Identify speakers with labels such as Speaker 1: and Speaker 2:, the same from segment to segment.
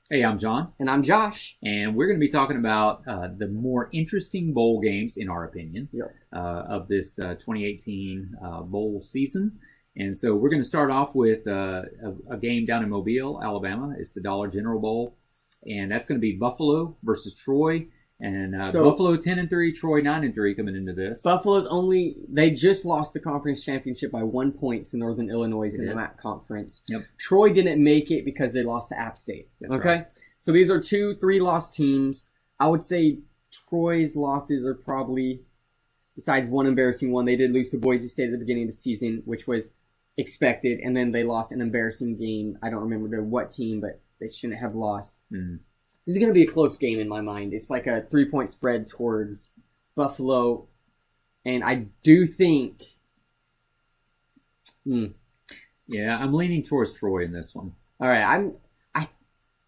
Speaker 1: Hey, I'm John,
Speaker 2: And I'm Josh.
Speaker 1: and we're going to be talking about the more interesting bowl games, in our opinion,
Speaker 2: Yep.
Speaker 1: of this 2018 bowl season. And so we're going to start off with a game down in Mobile, Alabama. It's the Dollar General Bowl, and that's going to be Buffalo versus Troy. And Buffalo 10-3, Troy 9-3 coming into this.
Speaker 2: They just lost the conference championship by 1 point to Northern Illinois in the MAC conference.
Speaker 1: Yep.
Speaker 2: Troy didn't make it because they lost to App State.
Speaker 1: That's
Speaker 2: okay?
Speaker 1: right.
Speaker 2: So these are 2 3-loss teams. I would say Troy's losses are probably, besides one embarrassing one, they did lose to Boise State at the beginning of the season, which was expected, and then they lost an embarrassing game. I don't remember to what team, but they shouldn't have lost.
Speaker 1: Mm.
Speaker 2: This is going to be a close game in my mind. It's like a 3-point spread towards Buffalo. And I do think...
Speaker 1: Yeah, I'm leaning towards Troy in this one.
Speaker 2: All right, I'm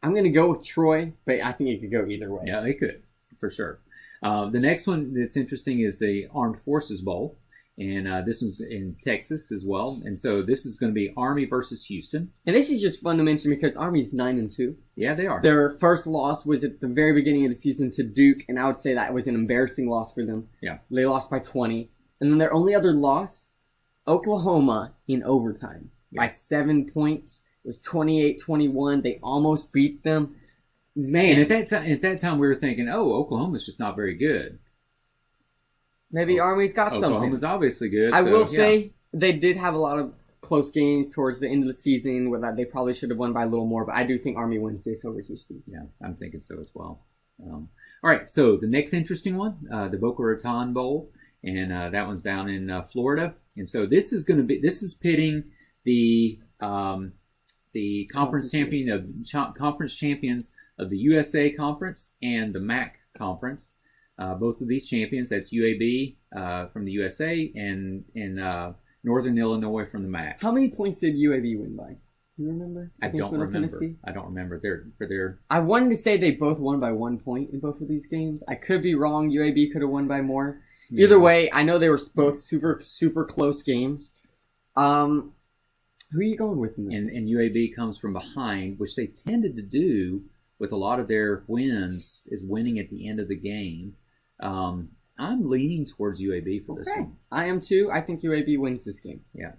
Speaker 2: going to go with Troy, but I think it could go either way.
Speaker 1: Yeah, it could, for sure. The next one that's interesting is the Armed Forces Bowl. And this one's in Texas as well. And so this is going to be Army versus Houston.
Speaker 2: And this is just fun to mention because Army's 9-2.
Speaker 1: Yeah, they are.
Speaker 2: Their first loss was at the very beginning of the season to Duke, and I would say that was an embarrassing loss for them.
Speaker 1: Yeah.
Speaker 2: They lost by 20. And then their only other loss, Oklahoma in overtime by 7 points. It was 28-21. They almost beat them. Man.
Speaker 1: And at that time we were thinking, oh, Oklahoma's just not very good.
Speaker 2: Maybe Army's got something.
Speaker 1: Oklahoma's obviously good.
Speaker 2: I will say they did have a lot of close games towards the end of the season where they probably should have won by a little more, but I do think Army wins this over Houston.
Speaker 1: Yeah, I'm thinking so as well. All right, so the next interesting one, the Boca Raton Bowl, and that one's down in Florida. And so this is pitting the conference champions of the USA Conference and the MAC Conference. Both of these champions, that's UAB from the USA and Northern Illinois from the MAC.
Speaker 2: How many points did UAB win by? Do you remember?
Speaker 1: I don't remember. I don't remember.
Speaker 2: I wanted to say they both won by 1 point in both of these games. I could be wrong. UAB could have won by more. Yeah. Either way, I know they were both super, super close games. Who are you going with in this?
Speaker 1: And UAB comes from behind, which they tended to do with a lot of their wins, is winning at the end of the game. I'm leaning towards UAB for this one.
Speaker 2: I am too. I think UAB wins this game.
Speaker 1: Yeah.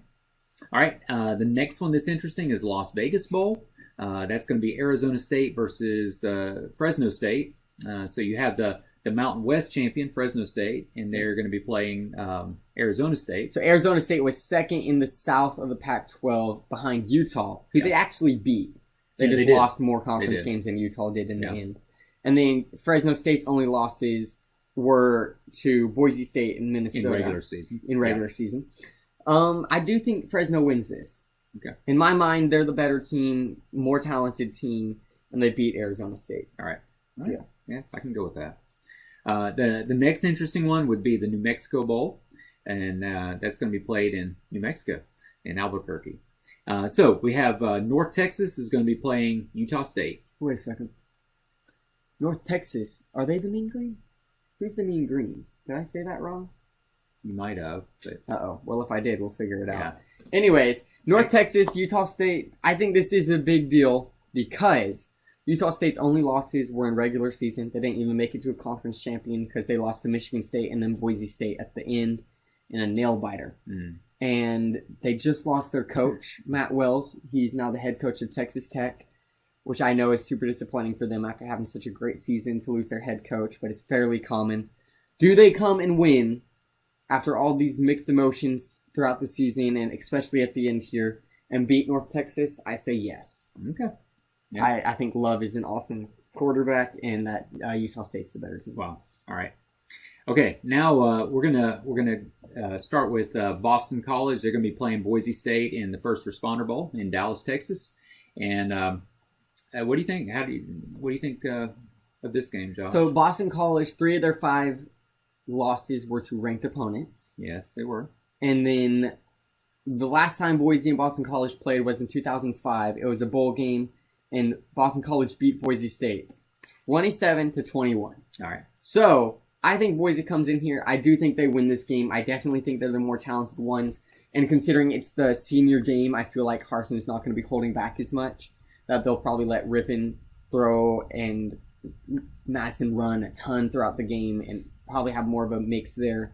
Speaker 1: All right. The next one that's interesting is Las Vegas Bowl. That's going to be Arizona State versus Fresno State. So you have the Mountain West champion, Fresno State, and they're going to be playing Arizona State.
Speaker 2: So Arizona State was second in the south of the Pac-12 behind Utah, who they actually beat. They just lost more conference games than Utah did in the end. And then Fresno State's only losses were to Boise State and Minnesota.
Speaker 1: In regular season.
Speaker 2: I do think Fresno wins this.
Speaker 1: Okay.
Speaker 2: In my mind, they're the better team, more talented team, and they beat Arizona State.
Speaker 1: All right. Yeah, I can go with that. The next interesting one would be the New Mexico Bowl, and that's going to be played in New Mexico, in Albuquerque. So we have North Texas is going to be playing Utah State.
Speaker 2: Wait a second. North Texas, are they the Mean Green? Who's the Mean Green? Did I say that wrong?
Speaker 1: You might have. But...
Speaker 2: Uh-oh. Well, if I did, we'll figure it out. Anyways, North Texas, Utah State, I think this is a big deal because Utah State's only losses were in regular season. They didn't even make it to a conference champion because they lost to Michigan State and then Boise State at the end in a nail-biter. And they just lost their coach, Matt Wells. He's now the head coach of Texas Tech, which I know is super disappointing for them after having such a great season to lose their head coach, but it's fairly common. Do they come and win after all these mixed emotions throughout the season, and especially at the end here, and beat North Texas? I say yes.
Speaker 1: Okay. Yeah.
Speaker 2: I think Love is an awesome quarterback, and that Utah State's the better team.
Speaker 1: Wow. All right. Okay, now we're gonna start with Boston College. They're gonna be playing Boise State in the First Responder Bowl in Dallas, Texas. And what do you think? What do you think of this game, Josh?
Speaker 2: So Boston College, 3 of their 5 losses were to ranked opponents.
Speaker 1: Yes, they were.
Speaker 2: And then the last time Boise and Boston College played was in 2005. It was a bowl game, and Boston College beat Boise State 27-21.
Speaker 1: All right.
Speaker 2: So I think Boise comes in here. I do think they win this game. I definitely think they're the more talented ones. And considering it's the senior game, I feel like Carson's not going to be holding back as much. That they'll probably let rip in throw and Madison run a ton throughout the game and probably have more of a mix there.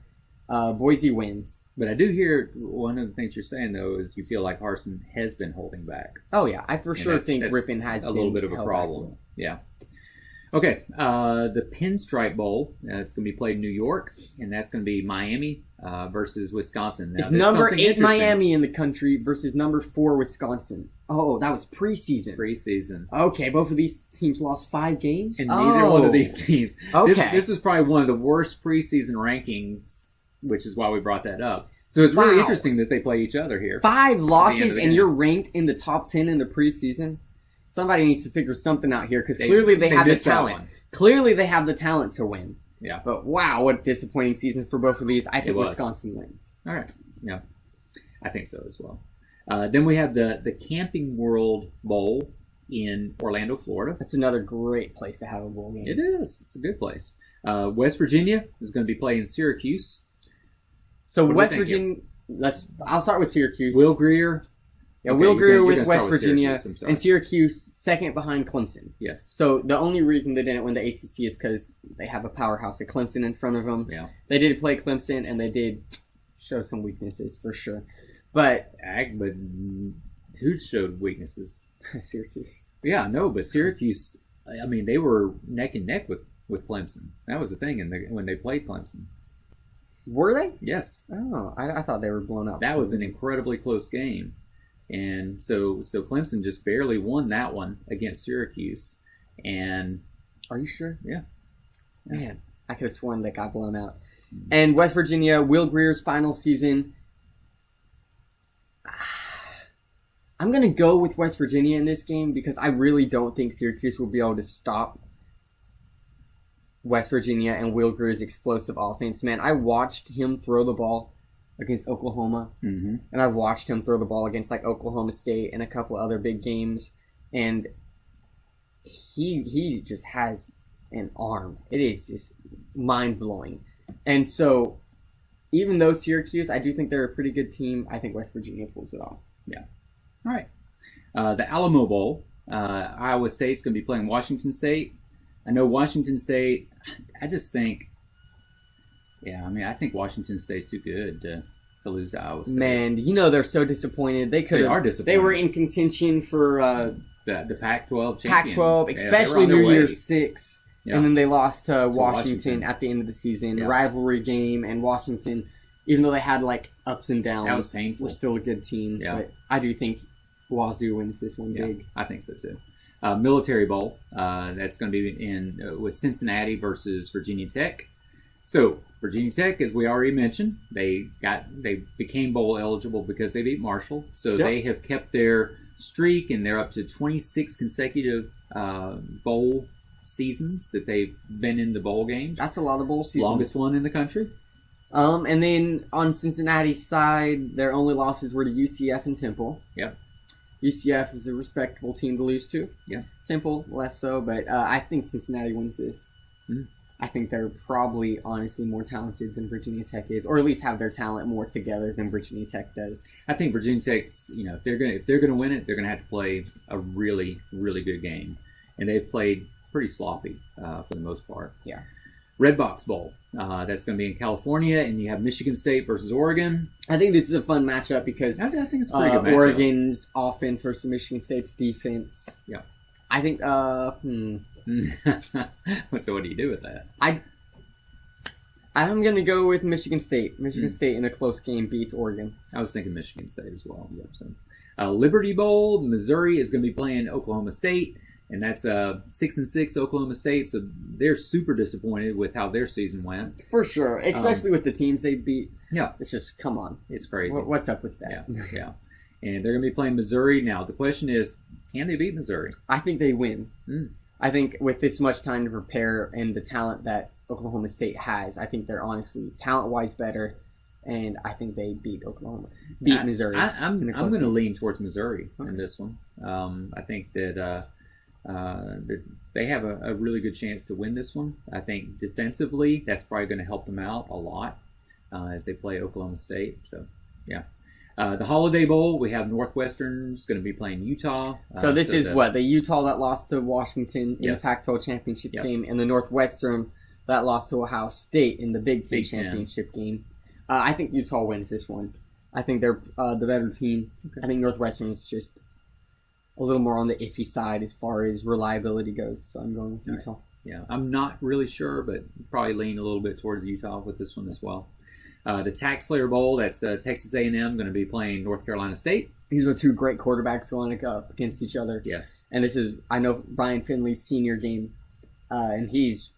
Speaker 2: Boise wins.
Speaker 1: But I do hear one of the things you're saying, though, is you feel like Harsin has been holding back.
Speaker 2: Oh, yeah. I for sure think Ripon has
Speaker 1: a little bit of a problem. Yeah. Okay. The Pinstripe Bowl. It's going to be played in New York, and that's going to be Miami versus Wisconsin. Now,
Speaker 2: it's number 8 Miami in the country versus number 4 Wisconsin. Oh, that was preseason.
Speaker 1: Preseason.
Speaker 2: Okay, both of these teams lost 5 games?
Speaker 1: And neither one of these teams.
Speaker 2: Okay.
Speaker 1: This is probably one of the worst preseason rankings, which is why we brought that up. So it's really interesting that they play each other here. 5 losses,
Speaker 2: and you're ranked in the top 10 in the preseason? Somebody needs to figure something out here because clearly they have the talent. Clearly they have the talent to win.
Speaker 1: Yeah.
Speaker 2: But wow, what disappointing seasons for both of these. I think Wisconsin wins.
Speaker 1: All right. Yeah. I think so as well. Then we have the Camping World Bowl in Orlando, Florida.
Speaker 2: That's another great place to have a bowl game.
Speaker 1: It is. It's a good place. West Virginia is going to be playing Syracuse.
Speaker 2: So West Virginia, I'll start with Syracuse.
Speaker 1: Will Greer.
Speaker 2: Yeah, okay, Will Greer with West Virginia, and Syracuse second behind Clemson.
Speaker 1: Yes.
Speaker 2: So the only reason they didn't win the ACC is because they have a powerhouse of Clemson in front of them.
Speaker 1: Yeah.
Speaker 2: They did play Clemson, and they did show some weaknesses for sure. But
Speaker 1: who showed weaknesses?
Speaker 2: Syracuse.
Speaker 1: Yeah, no, but Syracuse. I mean, they were neck and neck with Clemson. That was the thing when they played Clemson.
Speaker 2: Were they?
Speaker 1: Yes.
Speaker 2: Oh, I thought they were blown up.
Speaker 1: That was an incredibly close game. And so Clemson just barely won that one against Syracuse. And
Speaker 2: are you sure?
Speaker 1: Yeah.
Speaker 2: Man, I could have sworn they got blown out. And West Virginia, Will Greer's final season. I'm going to go with West Virginia in this game because I really don't think Syracuse will be able to stop West Virginia and Will Greer's explosive offense. Man, I watched him throw the ball against Oklahoma, and I've watched him throw the ball against like Oklahoma State and a couple other big games, and he just has an arm. It is just mind-blowing. And so, even though Syracuse, I do think they're a pretty good team, I think West Virginia pulls it off.
Speaker 1: Yeah. All right. The Alamo Bowl, Iowa State's going to be playing Washington State. I know Washington State, I just think, I think Washington State's too good to lose to Iowa State.
Speaker 2: Man, they're so disappointed. They are disappointed. They were in contention for
Speaker 1: the Pac-12 champion.
Speaker 2: Pac-12, especially New Year's 6. Yeah. And then they lost to Washington at the end of the season. Yeah. Rivalry game, and Washington, even though they had like ups and downs,
Speaker 1: that was painful.
Speaker 2: Were still a good team.
Speaker 1: Yeah.
Speaker 2: But I do think Wazoo wins this one big.
Speaker 1: I think so too. Military Bowl, that's going to be with Cincinnati versus Virginia Tech. So Virginia Tech, as we already mentioned, they became bowl eligible because they beat Marshall. So they have kept their streak, and they're up to 26 consecutive bowl seasons that they've been in the bowl games.
Speaker 2: That's a lot of bowl seasons.
Speaker 1: Longest one in the country.
Speaker 2: And then on Cincinnati's side, their only losses were to UCF and Temple.
Speaker 1: Yep.
Speaker 2: UCF is a respectable team to lose to.
Speaker 1: Yeah.
Speaker 2: Temple, less so, but I think Cincinnati wins this.
Speaker 1: Mm-hmm.
Speaker 2: I think they're probably, honestly, more talented than Virginia Tech is, or at least have their talent more together than Virginia Tech does.
Speaker 1: I think Virginia Tech's, if they're gonna win it, they're gonna have to play a really, really good game, and they've played pretty sloppy for the most part.
Speaker 2: Yeah.
Speaker 1: Red Box Bowl. That's going to be in California, and you have Michigan State versus Oregon.
Speaker 2: I think this is a fun matchup because
Speaker 1: I think it's a pretty good matchup.
Speaker 2: Oregon's offense versus Michigan State's defense.
Speaker 1: Yeah.
Speaker 2: I think,
Speaker 1: So what do you do with that?
Speaker 2: I'm going to go with Michigan State. Michigan State in a close game beats Oregon.
Speaker 1: I was thinking Michigan State as well. Yep. So, Liberty Bowl, Missouri is going to be playing Oklahoma State. And that's 6-6 Oklahoma State, so they're super disappointed with how their season went.
Speaker 2: For sure, especially with the teams they beat.
Speaker 1: Yeah,
Speaker 2: it's just come on,
Speaker 1: it's crazy.
Speaker 2: What's up with that?
Speaker 1: Yeah. And they're going to be playing Missouri now. The question is, can they beat Missouri?
Speaker 2: I think they win. I think with this much time to prepare and the talent that Oklahoma State has, I think they're honestly talent-wise better, and I think they beat Missouri.
Speaker 1: I'm going to lean towards Missouri in this one. I think that. They have a really good chance to win this one. I think defensively, that's probably going to help them out a lot as they play Oklahoma State. So, yeah. The Holiday Bowl, we have Northwestern's going to be playing Utah.
Speaker 2: So this is the Utah that lost to Washington in
Speaker 1: Yes.
Speaker 2: the Pac-12 championship
Speaker 1: Yep.
Speaker 2: game, and the Northwestern that lost to Ohio State in the Big Ten
Speaker 1: Big Ten.
Speaker 2: championship game. I think Utah wins this one. I think they're the better team.
Speaker 1: Okay.
Speaker 2: I think Northwestern is just a little more on the iffy side as far as reliability goes. So I'm going with
Speaker 1: All
Speaker 2: Utah.
Speaker 1: Yeah, I'm not really sure, but probably lean a little bit towards Utah with this one as well. The Tax Slayer Bowl, that's Texas A&M going to be playing North Carolina State.
Speaker 2: These are two great quarterbacks going up against each other.
Speaker 1: Yes.
Speaker 2: And this is, I know, Brian Finley's senior game, and he's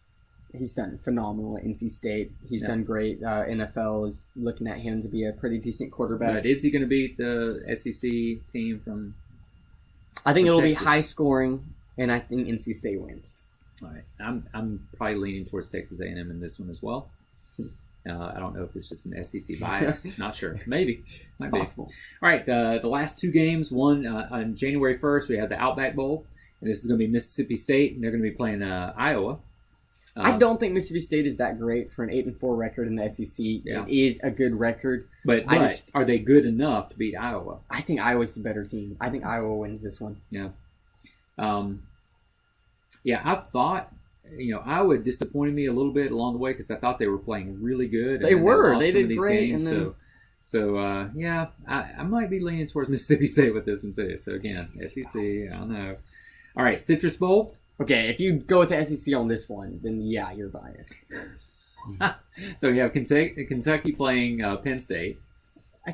Speaker 2: done phenomenal at NC State. He's done great. NFL is looking at him to be a pretty decent quarterback.
Speaker 1: But is he going to beat the SEC team from
Speaker 2: I think it'll
Speaker 1: Texas?
Speaker 2: be high scoring, and I think NC State wins.
Speaker 1: All right. I'm probably leaning towards Texas A&M in this one as well. I don't know if it's just an SEC bias. Not sure. Maybe. Might be.
Speaker 2: Possible.
Speaker 1: All right. The last two games, one on January 1st, we have the Outback Bowl. And this is going to be Mississippi State, and they're going to be playing Iowa.
Speaker 2: I don't think Mississippi State is that great for an 8-4 record in the SEC.
Speaker 1: Yeah.
Speaker 2: It is a good record.
Speaker 1: But are they good enough to beat Iowa?
Speaker 2: I think Iowa's the better team. I think Iowa wins this one.
Speaker 1: Yeah. I've thought, Iowa disappointed me a little bit along the way because I thought they were playing really good.
Speaker 2: They were.
Speaker 1: lost
Speaker 2: They
Speaker 1: some
Speaker 2: did
Speaker 1: of these
Speaker 2: great,
Speaker 1: games,
Speaker 2: and then-
Speaker 1: I might be leaning towards Mississippi State with this one too. So again, SEC, I don't know. All right, Citrus Bowl.
Speaker 2: Okay, if you go with the SEC on this one, then yeah, you're biased.
Speaker 1: So you have Kentucky playing Penn State.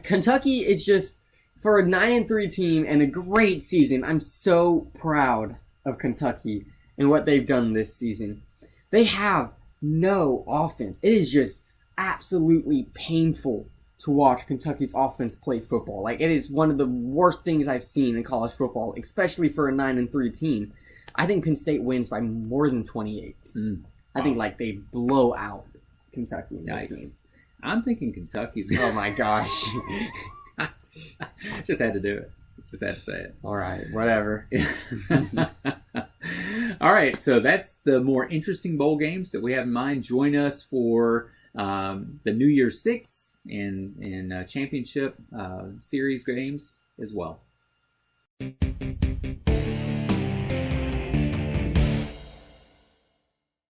Speaker 2: Kentucky is just, for a 9-3 team and a great season, I'm so proud of Kentucky and what they've done this season. They have no offense. It is just absolutely painful to watch Kentucky's offense play football. Like, it is one of the worst things I've seen in college football, especially for a 9-3 team. I think Penn State wins by more than 28. I think they blow out Kentucky in this game.
Speaker 1: I'm thinking Kentucky's.
Speaker 2: Oh my gosh.
Speaker 1: Just had to do it. Just had to say it.
Speaker 2: All right, whatever.
Speaker 1: All right, so that's the more interesting bowl games that we have in mind. Join us for the New Year's Six and championship series games as well.